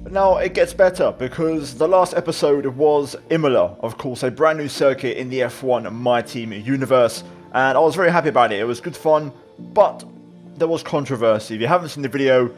Now it gets better because the last episode was Imola, of course, a brand new circuit in the F1 My Team universe, and I was very happy about it. It was good fun, but there was controversy. If you haven't seen the video,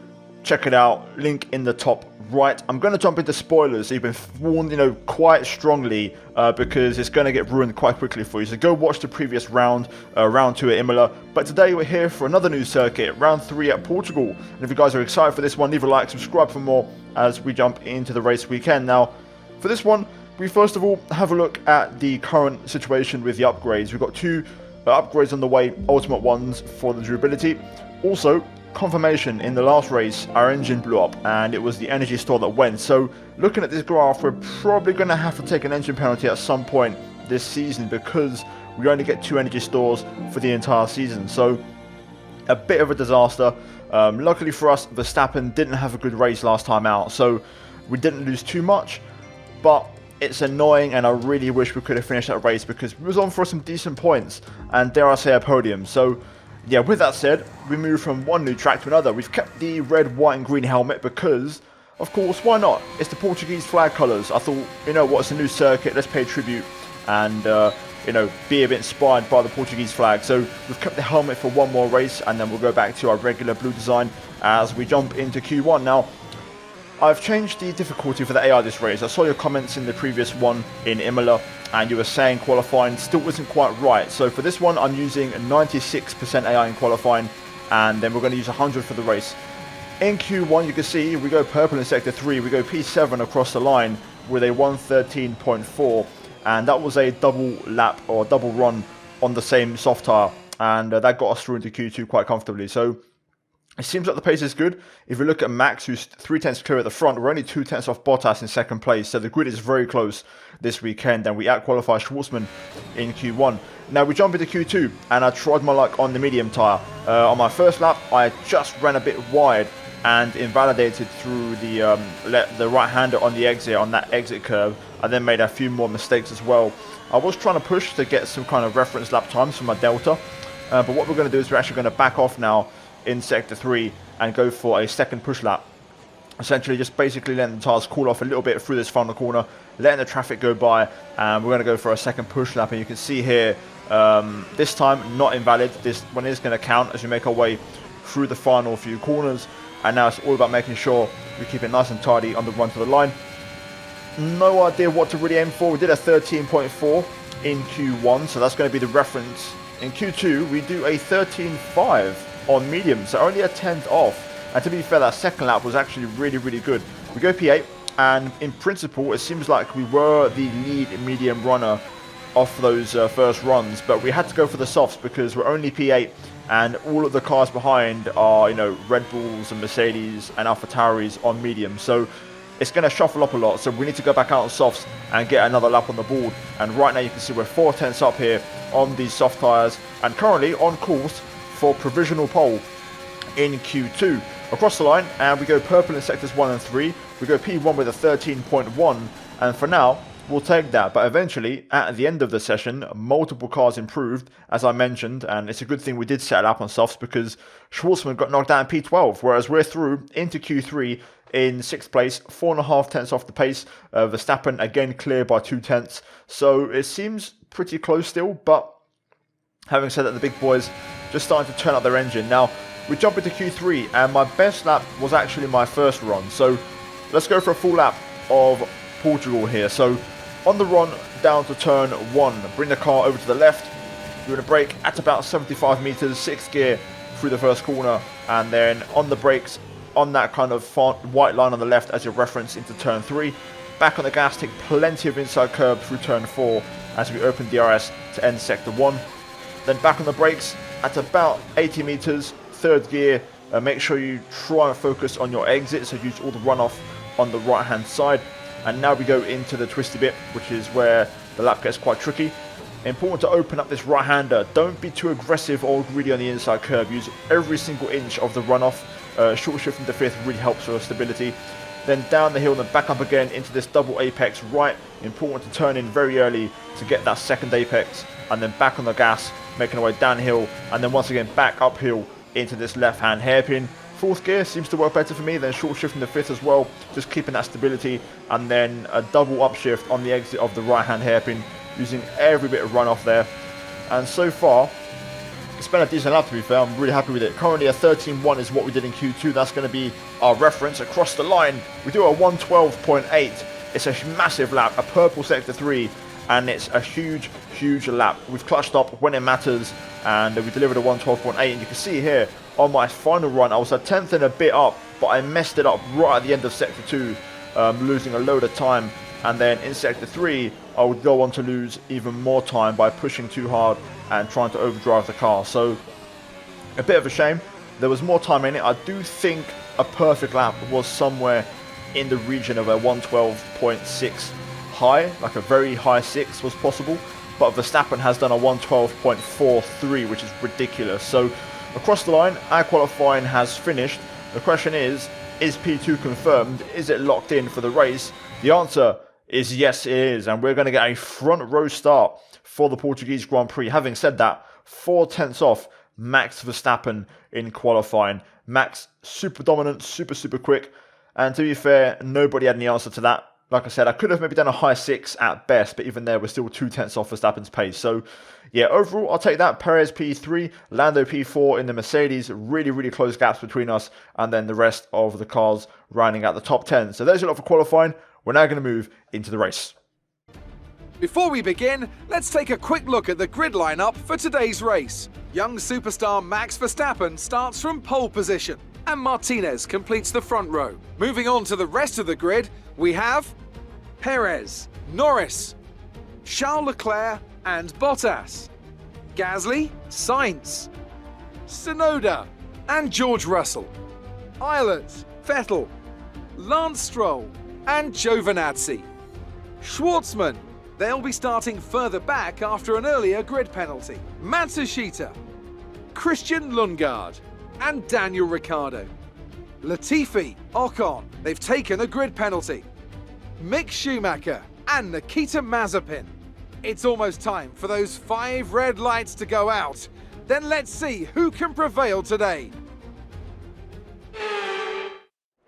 check it out, link in the top right. I'm going to jump into spoilers, so you've been warned, quite strongly, because it's going to get ruined quite quickly for you. So go watch the previous round, round 2 at Imola. But today we're here for another new circuit, round 3 at Portugal. And if you guys are excited for this one, leave a like, subscribe for more as we jump into the race weekend. Now, for this one, we first of all have a look at the current situation with the upgrades. We've got 2 upgrades on the way, ultimate ones for the durability. Also, confirmation, in the last race our engine blew up and it was the energy store that went. So looking at this graph, we're probably going to have to take an engine penalty at some point this season because we only get 2 energy stores for the entire season. So a bit of a disaster. Luckily for us, Verstappen didn't have a good race last time out, so we didn't lose too much, but it's annoying and I really wish we could have finished that race because we was on for some decent points and, dare I say, a podium. So yeah, with that said, we move from one new track to another. We've kept the red, white and green helmet because, of course, why not? It's the Portuguese flag colours. I thought, you know what, it's a new circuit, let's pay tribute and, be a bit inspired by the Portuguese flag. So we've kept the helmet for one more race and then we'll go back to our regular blue design as we jump into Q1. Now, I've changed the difficulty for the AI this race. I saw your comments in the previous one in Imola and you were saying qualifying still wasn't quite right. So for this one, I'm using 96% AI in qualifying and then we're going to use 100 for the race. In Q1, you can see we go purple in sector 3, we go P7 across the line with a 113.4 and that was a double lap or double run on the same soft tyre and that got us through into Q2 quite comfortably. So it seems like the pace is good. If you look at Max, who's 3/10 clear at the front, we're only 2/10 off Bottas in second place. So the grid is very close this weekend and we out-qualify Schwartzman in Q1. Now we jump into Q2 and I tried my luck on the medium tyre. On my first lap, I just ran a bit wide and invalidated through the right-hander on the exit, on that exit curve. I then made a few more mistakes as well. I was trying to push to get some kind of reference lap times for my Delta. But what we're going to do is we're actually going to back off now in sector 3 and go for a second push lap, essentially just basically letting the tyres cool off a little bit through this final corner, letting the traffic go by, and we're going to go for a second push lap. And you can see here, this time not invalid. This one is going to count as we make our way through the final few corners, and now it's all about making sure we keep it nice and tidy on the run to the line. No idea what to really aim for. We did a 13.4 in Q1, so that's going to be the reference. In Q2 we do a 13.5 on medium, so only a 10th off, and to be fair, that second lap was actually really good. We go P8 and in principle it seems like we were the lead medium runner off those first runs, but we had to go for the softs because we're only P8 and all of the cars behind are Red Bulls and Mercedes and AlphaTauris on medium, so it's going to shuffle up a lot. So we need to go back out on softs and get another lap on the board, and right now you can see we're 4/10 up here on these soft tyres and currently on course for provisional pole in Q2. Across the line, and we go purple in sectors 1 and 3. We go P1 with a 13.1, and for now we'll take that. But eventually, at the end of the session, multiple cars improved, as I mentioned, and it's a good thing we did set it up on softs because Schwartzman got knocked down in P12, whereas we're through into Q3 in 6th place, 4.5 tenths off the pace. Verstappen again clear by 2 tenths, so it seems pretty close still, but having said that, the big boys just starting to turn up their engine. Now, we jump into Q3, and my best lap was actually my first run. So, let's go for a full lap of Portugal here. So, on the run down to turn 1, bring the car over to the left. We're going to brake at about 75 meters, 6th gear through the first corner, and then on the brakes, on that kind of white line on the left as your reference into turn 3. Back on the gas, take plenty of inside curb through turn 4 as we open DRS to end sector 1. Then back on the brakes at about 80 meters, 3rd gear. Make sure you try and focus on your exit, so use all the runoff on the right hand side. And now we go into the twisty bit, which is where the lap gets quite tricky. Important to open up this right hander. Don't be too aggressive or greedy on the inside curve. Use every single inch of the runoff. Short shift into 5th really helps for stability. Then down the hill, then back up again into this double apex right. Important to turn in very early to get that second apex, and then back on the gas, making our way downhill, and then once again back uphill into this left hand hairpin fourth gear seems to work better for me, then short shift in the fifth as well, just keeping that stability, and then a double upshift on the exit of the right hand hairpin, using every bit of runoff there. And so far, it's been a decent lap to be fair. I'm really happy with it. Currently a 13.1 is what we did in Q2. That's going to be our reference across the line. We do a 112.8. It's a massive lap, a purple sector 3, and it's a huge lap. We've clutched up when it matters, and we delivered a 112.8. And you can see here on my final run, I was a tenth and a bit up, but I messed it up right at the end of sector 2, losing a load of time. And then in sector 3, I would go on to lose even more time by pushing too hard and trying to overdrive the car. So a bit of a shame. There was more time in it. I do think a perfect lap was somewhere in the region of a 112.6 high, like a very high 6 was possible, but Verstappen has done a 112.43, which is ridiculous. So across the line, our qualifying has finished. The question is P2 confirmed? Is it locked in for the race? The answer is yes, it is, and we're going to get a front row start for the Portuguese Grand Prix. Having said that, 4 tenths off Max Verstappen in qualifying. Max super dominant, super quick. And to be fair, nobody had any answer to that. Like I said, I could have maybe done a high 6 at best, but even there, we're still 2 tenths off Verstappen's pace. So, yeah, overall, I'll take that. Perez P3, Lando P4 in the Mercedes. Really close gaps between us, and then the rest of the cars rounding out the top 10. So there's a lot for qualifying. We're now going to move into the race. Before we begin, let's take a quick look at the grid lineup for today's race. Young superstar Max Verstappen starts from pole position, and Martinez completes the front row. Moving on to the rest of the grid, we have Perez, Norris, Charles Leclerc and Bottas, Gasly, Sainz, Tsunoda and George Russell, Islet, Vettel, Lance Stroll and Giovinazzi, Schwartzman. They'll be starting further back after an earlier grid penalty, Matsushita, Christian Lundgaard and Daniel Ricciardo, Latifi, Ocon. They've taken a grid penalty, Mick Schumacher and Nikita Mazepin. It's almost time for those 5 red lights to go out. Then let's see who can prevail today.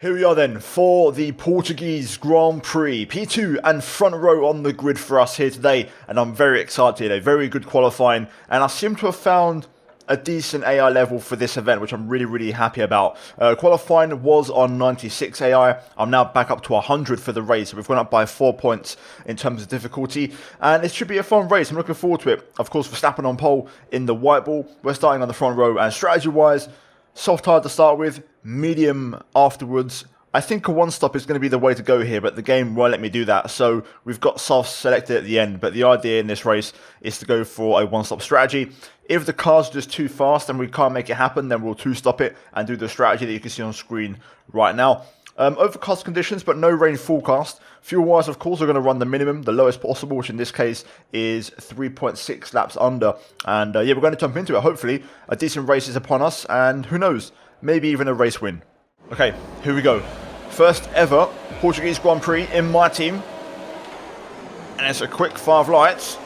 Here we are then for the Portuguese Grand Prix. P2 and front row on the grid for us here today, and I'm very excited. A very good qualifying, and I seem to have found a decent AI level for this event, which I'm really happy about. Qualifying was on 96 AI. I'm now back up to 100 for the race. We've gone up by 4 points in terms of difficulty, and it should be a fun race. I'm looking forward to it. Of course, Verstappen on pole in the white ball. We're starting on the front row, and strategy-wise, soft hard to start with, medium afterwards. I think a one-stop is going to be the way to go here, but the game won't let me do that. So we've got soft selected at the end, but the idea in this race is to go for a one-stop strategy. If the car's just too fast and we can't make it happen, then we'll two-stop it and do the strategy that you can see on screen right now. Overcast conditions, but no rain forecast. Fuel-wise, of course, we're going to run the minimum, the lowest possible, which in this case is 3.6 laps under. And yeah, we're going to jump into it. Hopefully, a decent race is upon us, and who knows, maybe even a race win. Okay, here we go. First ever Portuguese Grand Prix in my team. And it's a quick 5 lights.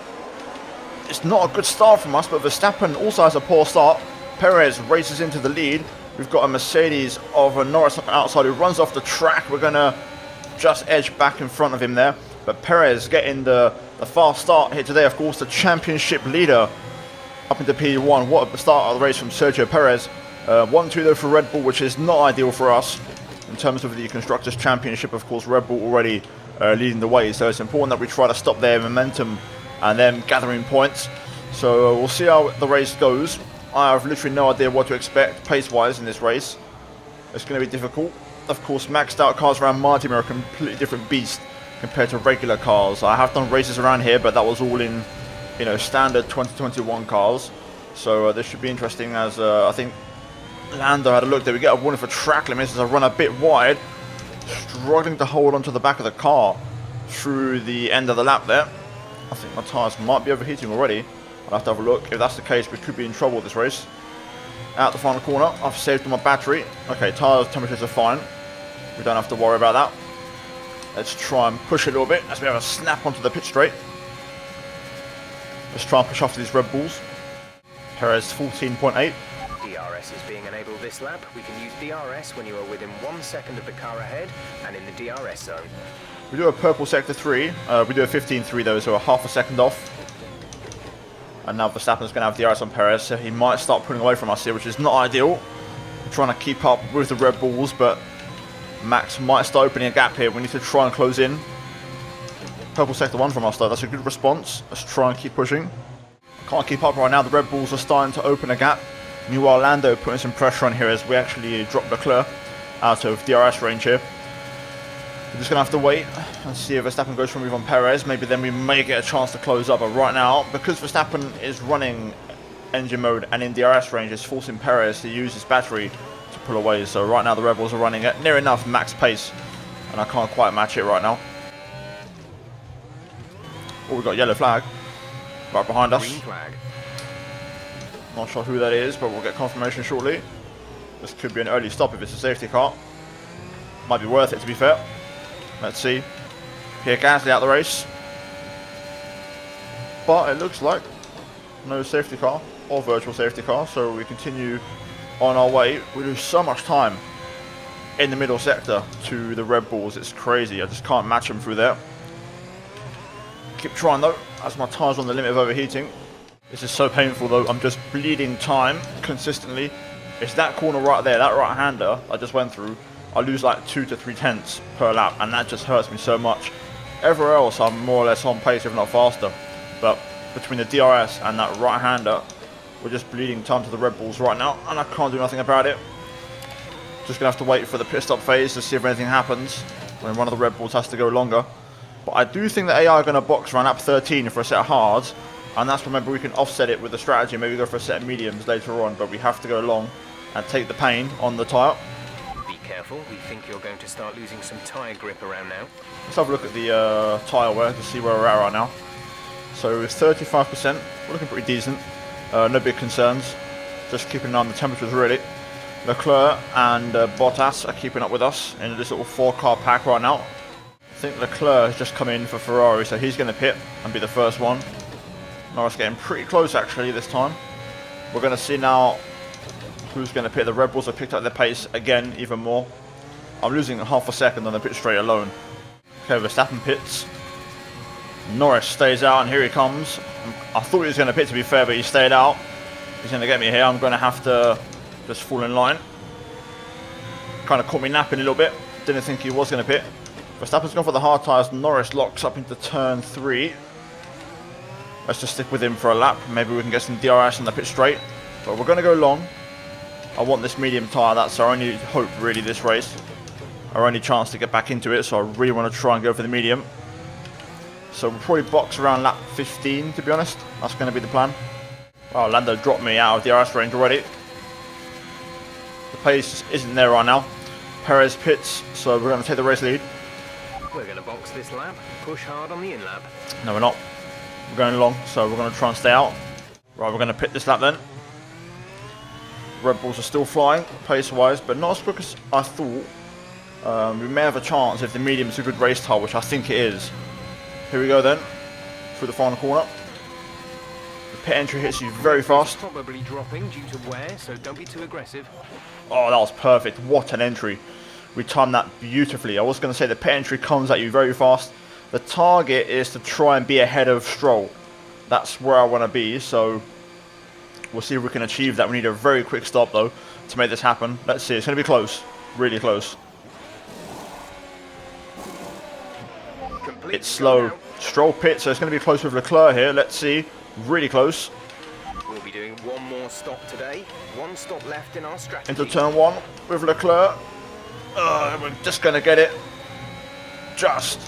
It's not a good start from us, but Verstappen also has a poor start. Perez races into the lead. We've got a Mercedes of a Norris on the outside who runs off the track. We're going to just edge back in front of him there. But Perez getting the fast start here today. Of course, the championship leader up into P1. What a start of the race from Sergio Perez. 1-2 though for Red Bull, which is not ideal for us. In terms of the Constructors' Championship, of course, Red Bull already leading the way. So it's important that we try to stop their momentum and them gathering points. So we'll see how the race goes. I have literally no idea what to expect pace-wise in this race. It's going to be difficult. Of course, maxed out cars around my team are a completely different beast compared to regular cars. I have done races around here, but that was all in, you know, standard 2021 cars. So this should be interesting, as I think Lando had a look there. We get a warning for track limits as I run a bit wide, struggling to hold onto the back of the car through the end of the lap there. I think my tyres might be overheating already. I'll have to have a look. If that's the case, we could be in trouble this race. Out the final corner, I've saved my battery. Okay, tyre temperatures are fine. We don't have to worry about that. Let's try and push a little bit as we have a snap onto the pit straight. Let's try and push after these Red Bulls. Perez 14.8. DRS is being enabled this lap. We can use DRS when you are within 1 second of the car ahead and in the DRS zone. We do a purple sector 3. We do a 15.3 though, so a half a second off. And now Verstappen's going to have DRS on Perez, so he might start pulling away from us here, which is not ideal. We're trying to keep up with the Red Bulls, but Max might start opening a gap here. We need to try and close in. Purple sector 1 from us though, that's a good response. Let's try and keep pushing. Can't keep up right now, the Red Bulls are starting to open a gap. Meanwhile, Lando putting some pressure on here as we actually drop Leclerc out of DRS range here. We're just going to have to wait and see if Verstappen goes for a move on Perez. Maybe then we may get a chance to close up. But right now, because Verstappen is running engine mode and in DRS range, it's forcing Perez to use his battery to pull away. So right now the Red Bulls are running at near enough max pace. And I can't quite match it right now. Oh, we've got a yellow flag right behind us. Green flag. Not sure who that is, but we'll get confirmation shortly. This could be an early stop if it's a safety car. Might be worth it, to be fair. Let's see. Pierre Gasly out the race. But it looks like no safety car or virtual safety car, so we continue on our way. We lose so much time in the middle sector to the Red Bulls. It's crazy. I just can't match them through there. Keep trying though, as my tyres are on the limit of overheating. This is so painful though. I'm just bleeding time consistently. It's that corner right there, that right-hander I just went through. I lose like 2 to 3 tenths per lap, and that just hurts me so much. Everywhere else I'm more or less on pace, if not faster. But between the DRS and that right-hander, we're just bleeding time to the Red Bulls right now, and I can't do nothing about it. Just gonna have to wait for the pit stop phase to see if anything happens when one of the Red Bulls has to go longer. But I do think the AI are gonna box around lap 13 for a set of hards, and that's when maybe we can offset it with the strategy, maybe go for a set of mediums later on, but we have to go long and take the pain on the tyre. Careful, we think you're going to start losing some tyre grip around now. Let's have a look at the tyre wear to see where we're at right now. So it's 35%, we're looking pretty decent. No big concerns, just keeping an eye on the temperatures really. Leclerc and Bottas are keeping up with us in this little 4-car pack right now. I think Leclerc has just come in for Ferrari, so he's going to pit and be the first one. Norris getting pretty close actually this time. We're going to see now who's going to pit. The Red Bulls have picked up their pace again even more. I'm losing half a second on the pit straight alone. Okay, Verstappen pits. Norris stays out and here he comes. I thought he was going to pit to be fair, but he stayed out. He's going to get me here. I'm going to have to just fall in line. Kind of caught me napping a little bit. Didn't think he was going to pit. Verstappen's gone for the hard tyres. Norris locks up into turn 3. Let's just stick with him for a lap. Maybe we can get some DRS on the pit straight. But we're going to go long. I want this medium tyre, that's our only hope really this race. Our only chance to get back into it, so I really want to try and go for the medium. So we'll probably box around lap 15 to be honest. That's going to be the plan. Oh, Lando dropped me out of the DRS range already. The pace isn't there right now. Perez pits, so we're going to take the race lead. We're going to box this lap, push hard on the in-lap. No we're not. We're going long, so we're going to try and stay out. Right, we're going to pit this lap then. Red Bulls are still flying, pace-wise, but not as quick as I thought. We may have a chance if the medium is a good race tyre, which I think it is. Here we go then, through the final corner. The pit entry hits you very fast. Probably dropping due to wear, so don't be too aggressive. Oh, that was perfect. What an entry. We timed that beautifully. I was going to say the pit entry comes at you very fast. The target is to try and be ahead of Stroll. That's where I want to be, so we'll see if we can achieve that. We need a very quick stop though to make this happen. Let's see, it's going to be close. Really close. It's slow. Stroll pit, so it's going to be close with Leclerc here. Let's see. Really close. We'll be doing one more stop today. One stop left in our strategy. Into turn 1 with Leclerc. We're just going to get it. Just.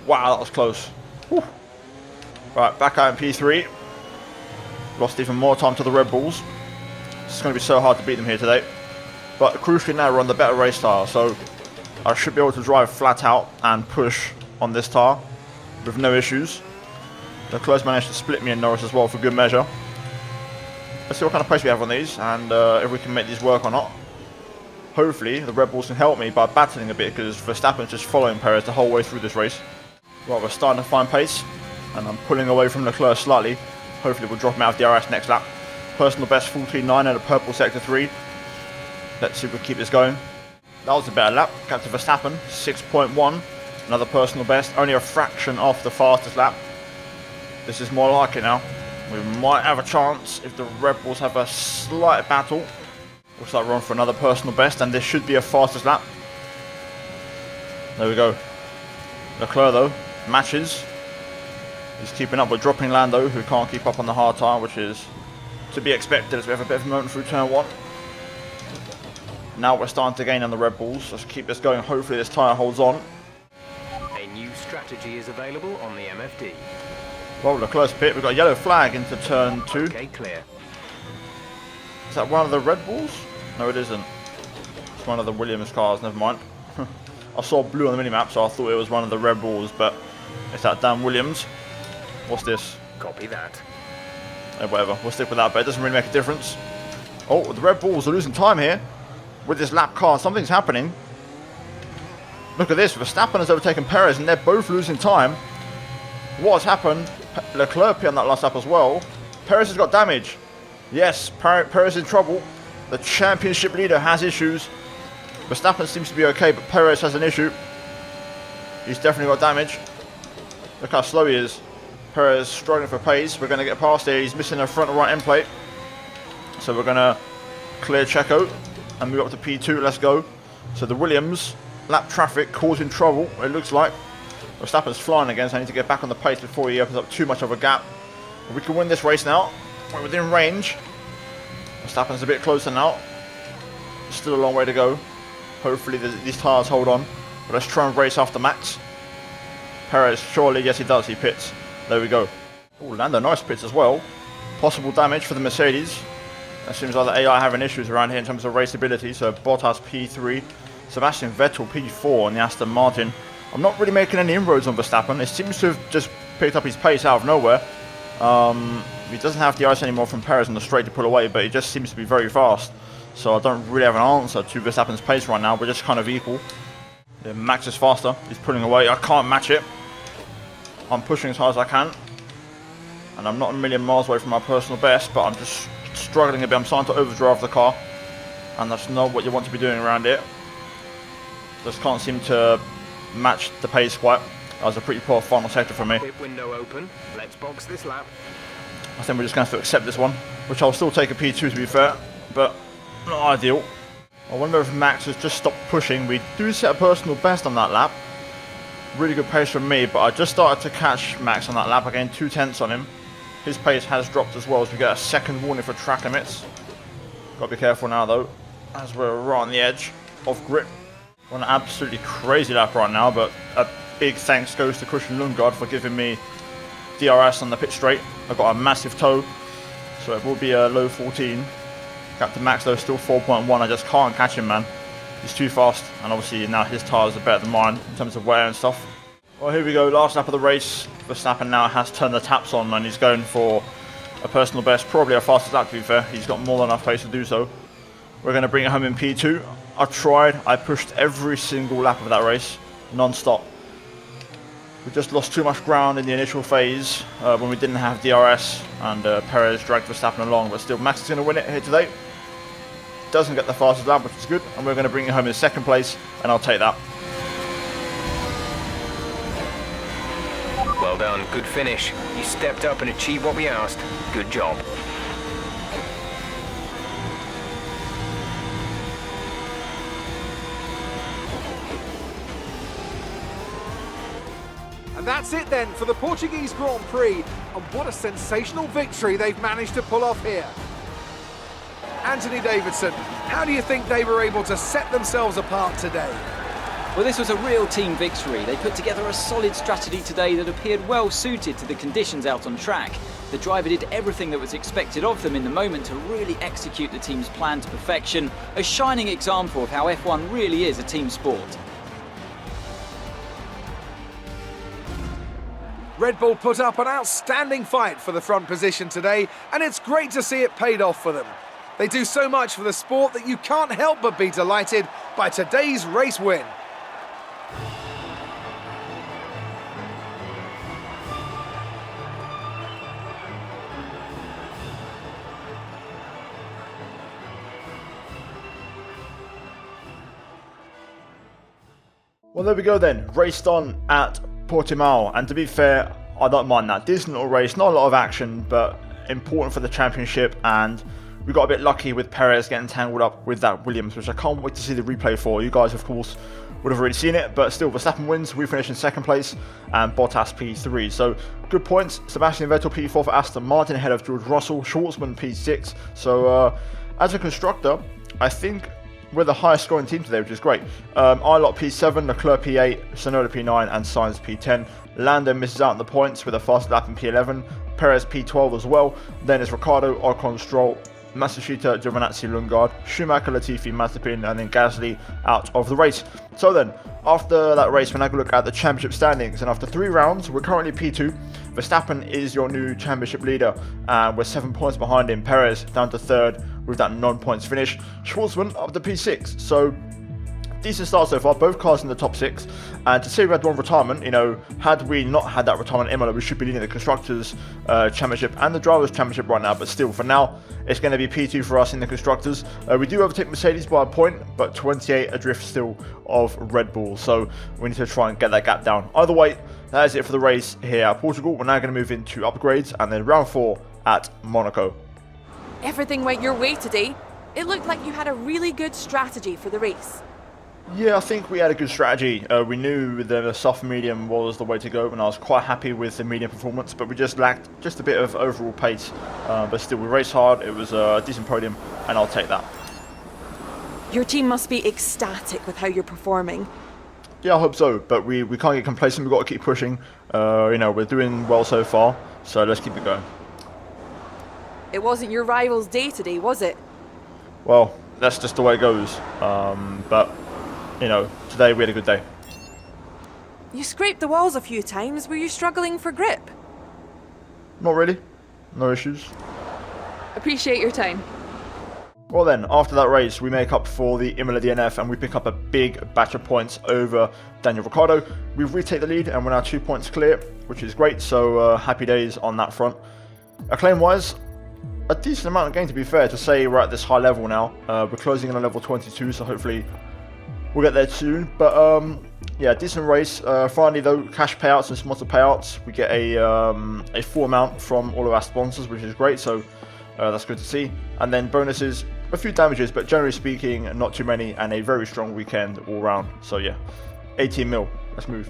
Wow, that was close. Whew. Right, back out in P3. Lost even more time to the Red Bulls. It's going to be so hard to beat them here today. But crucially now we're on the better race tyre, so I should be able to drive flat out and push on this tyre with no issues. Leclerc's managed to split me and Norris as well for good measure. Let's see what kind of pace we have on these and if we can make these work or not. Hopefully the Red Bulls can help me by battling a bit because Verstappen's just following Perez the whole way through this race. Right, we're starting to find pace and I'm pulling away from Leclerc slightly. Hopefully we'll drop him out of DRS next lap. Personal best 14.9 at a purple sector 3. Let's see if we keep this going. That was a better lap. Captain Verstappen, 6.1. Another personal best, only a fraction off the fastest lap. This is more like it now. We might have a chance if the Red Bulls have a slight battle. Looks like we're on for another personal best, and this should be a fastest lap. There we go. Leclerc though, matches. He's keeping up with dropping Lando, who can't keep up on the hard tyre, which is to be expected as we have a bit of momentum through turn 1. Now we're starting to gain on the Red Bulls. Let's keep this going. Hopefully this tyre holds on. A new strategy is available on the MFD. Well, Leclerc's pit. We've got a yellow flag into turn 2. Okay, clear. Is that one of the Red Bulls? No, it isn't. It's one of the Williams cars. Never mind. I saw blue on the minimap, so I thought it was one of the Red Bulls, but it's that damn Williams. What's this? Copy that. Whatever. We'll stick with that, but it doesn't really make a difference. Oh, the Red Bulls are losing time here with this lap car. Something's happening. Look at this. Verstappen has overtaken Perez, and they're both losing time. What has happened? Leclerc pit on that last lap as well. Perez has got damage. Yes, Perez is in trouble. The championship leader has issues. Verstappen seems to be okay, but Perez has an issue. He's definitely got damage. Look how slow he is. Perez struggling for pace. We're going to get past here. He's missing a front and right end plate. So we're going to clear Checo and move up to P2. Let's go. So the Williams lap traffic causing trouble, it looks like. Verstappen's flying again, so I need to get back on the pace before he opens up too much of a gap. We can win this race now. We're within range. Verstappen's a bit closer now. Still a long way to go. Hopefully these tyres hold on. But let's try and race after Max. Perez, surely, yes he does, he pits. There we go. Oh, Lando, nice pits as well. Possible damage for the Mercedes. It seems like the AI having issues around here in terms of raceability. So Bottas P3, Sebastian Vettel P4 and the Aston Martin. I'm not really making any inroads on Verstappen. It seems to have just picked up his pace out of nowhere. He doesn't have the ice anymore from Perez on the straight to pull away, but he just seems to be very fast. So I don't really have an answer to Verstappen's pace right now. We're just kind of equal. Yeah, Max is faster. He's pulling away. I can't match it. I'm pushing as hard as I can. And I'm not a million miles away from my personal best, but I'm just struggling a bit. I'm starting to overdrive the car. And that's not what you want to be doing around here. Just can't seem to match the pace quite. That was a pretty poor final sector for me. Pit window open. Let's box this lap. I think we're just going to have to accept this one, which I'll still take a P2 to be fair, but not ideal. I wonder if Max has just stopped pushing. We do set a personal best on that lap. Really good pace from me, but I just started to catch Max on that lap. I gained 2/10 on him. His pace has dropped as well, as we get a second warning for track limits. Got to be careful now though, as we're right on the edge of grip. On an absolutely crazy lap right now, but a big thanks goes to Christian Lundgaard for giving me DRS on the pit straight. I've got a massive toe, so it will be a low 14. Captain Max though still 4.1. I just can't catch him, man. He's too fast, and obviously now his tyres are better than mine in terms of wear and stuff. Well, here we go, last lap of the race. Verstappen now has turned the taps on and he's going for a personal best, probably a fastest lap to be fair. He's got more than enough pace to do so. We're going to bring it home in P2. I tried, I pushed every single lap of that race, non-stop. We just lost too much ground in the initial phase when we didn't have DRS, and Perez dragged Verstappen along, but still Max is going to win it here today. Doesn't get the fastest lap, which is good, and we're going to bring it home in second place, and I'll take that. Well done, good finish. You stepped up and achieved what we asked. Good job. And that's it then for the Portuguese Grand Prix, and what a sensational victory they've managed to pull off here. Anthony Davidson, how do you think they were able to set themselves apart today? Well, this was a real team victory. They put together a solid strategy today that appeared well suited to the conditions out on track. The driver did everything that was expected of them in the moment to really execute the team's plan to perfection, a shining example of how F1 really is a team sport. Red Bull put up an outstanding fight for the front position today, and it's great to see it paid off for them. They do so much for the sport that you can't help but be delighted by today's race win. Well, there we go then. Race done at Portimao, and to be fair, I don't mind that. Decent little race, not a lot of action, but important for the championship, and we got a bit lucky with Perez getting tangled up with that Williams, which I can't wait to see the replay for. You guys, of course, would have already seen it, but still, Verstappen wins. We finish in second place, and Bottas P3. So, good points. Sebastian Vettel P4 for Aston Martin ahead of George Russell. Schwartzman P6. So, as a constructor, I think we're the highest scoring team today, which is great. Ilott P7, Leclerc P8, Tsunoda P9, and Sainz P10. Lando misses out on the points with a fast lap in P11. Perez P12 as well. Then it's Ricciardo, Ocon, Stroll, Matsushita, Giovinazzi, Lundgaard, Schumacher, Latifi, Mazepin, and then Gasly out of the race. So then, after that race, we're now going to look at the championship standings, and after 3 rounds, we're currently P2. Verstappen is your new championship leader, and we're 7 points behind him. Perez down to 3rd with that non-points finish. Schwartzman up to P6, so decent start so far, both cars in the top 6, and to say we had one retirement, you know, had we not had that retirement in Imola, we should be leading the Constructors' Championship and the Drivers' Championship right now, but still, for now, it's going to be P2 for us in the Constructors. We do overtake Mercedes by a point, but 28 adrift still of Red Bull, so we need to try and get that gap down. Either way, that is it for the race here at Portugal. We're now going to move into upgrades, and then round 4 at Monaco. Everything went your way today. It looked like you had a really good strategy for the race. Yeah, I think we had a good strategy. We knew the soft medium was the way to go, and I was quite happy with the medium performance, but we just lacked just a bit of overall pace. But still, we raced hard. It was a decent podium, and I'll take that. Your team must be ecstatic with how you're performing. Yeah, I hope so, but we can't get complacent. We've got to keep pushing. You know, we're doing well so far, so let's keep it going. It wasn't your rival's day today, was it? Well, that's just the way it goes. But you know, today we had a good day. You scraped the walls a few times. Were you struggling for grip? Not really. No issues. Appreciate your time. Well then, after that race, we make up for the Imola DNF and we pick up a big batch of points over Daniel Ricciardo. We retake the lead and we're now 2 points clear, which is great. So happy days on that front. Acclaim-wise, a decent amount of gain, to be fair, to say we're at this high level now. We're closing in on level 22, so hopefully we'll get there soon. But yeah, decent race. Finally though, cash payouts and sponsor payouts. We get a full amount from all of our sponsors, which is great, so that's good to see. And then bonuses, a few damages, but generally speaking, not too many, and a very strong weekend all round. So yeah, 18 mil, let's move.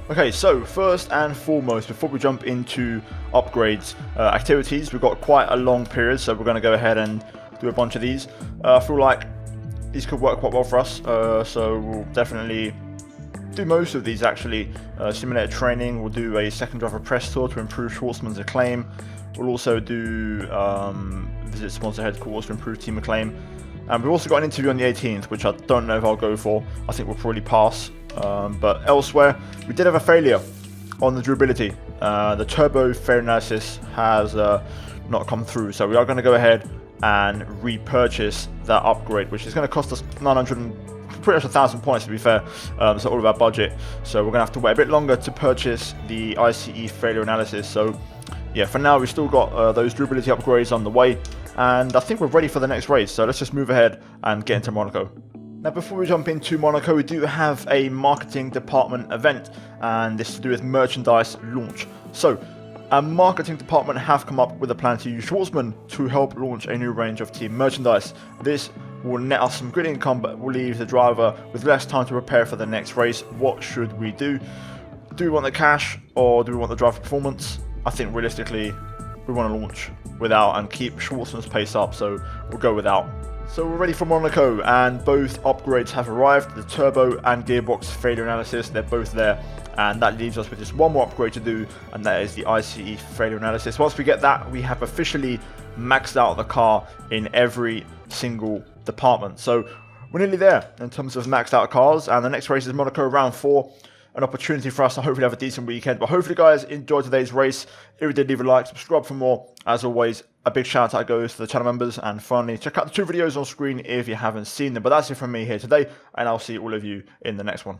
Okay, so first and foremost, before we jump into upgrades, activities, we've got quite a long period, so we're going to go ahead and do a bunch of these. I feel like these could work quite well for us, so we'll definitely do most of these actually. Simulator training, we'll do a second driver press tour to improve Schwartzman's acclaim. We'll also do visit sponsor headquarters to improve team acclaim. And we've also got an interview on the 18th, which I don't know if I'll go for. I think we'll probably pass. But elsewhere, we did have a failure on the durability. The turbo failure analysis has not come through, so we are going to go ahead and repurchase that upgrade, which is going to cost us 900 and pretty much 1,000 points, to be fair, so all of our budget. So we're going to have to wait a bit longer to purchase the ICE failure analysis. So yeah, for now we've still got those durability upgrades on the way, and I think we're ready for the next race. So let's just move ahead and get into Monaco. Now, before we jump into Monaco, we do have a marketing department event, and this is to do with merchandise launch. So, our marketing department have come up with a plan to use Schwartzman to help launch a new range of team merchandise. This will net us some good income, but will leave the driver with less time to prepare for the next race. What should we do? Do we want the cash, or do we want the driver performance? I think realistically, we want to launch without and keep Schwartzman's pace up, so we'll go without. So we're ready for Monaco, and both upgrades have arrived. The turbo and gearbox failure analysis, they're both there, and that leaves us with just one more upgrade to do, and that is the ICE failure analysis. Once we get that, we have officially maxed out the car in every single department. So we're nearly there in terms of maxed out cars, and the next race is Monaco round 4. An opportunity for us to hopefully have a decent weekend. But hopefully, guys, enjoy today's race. If you did, leave a like, subscribe for more. As always, a big shout out goes to the channel members. And finally, check out the 2 videos on screen if you haven't seen them. But that's it from me here today, and I'll see all of you in the next one.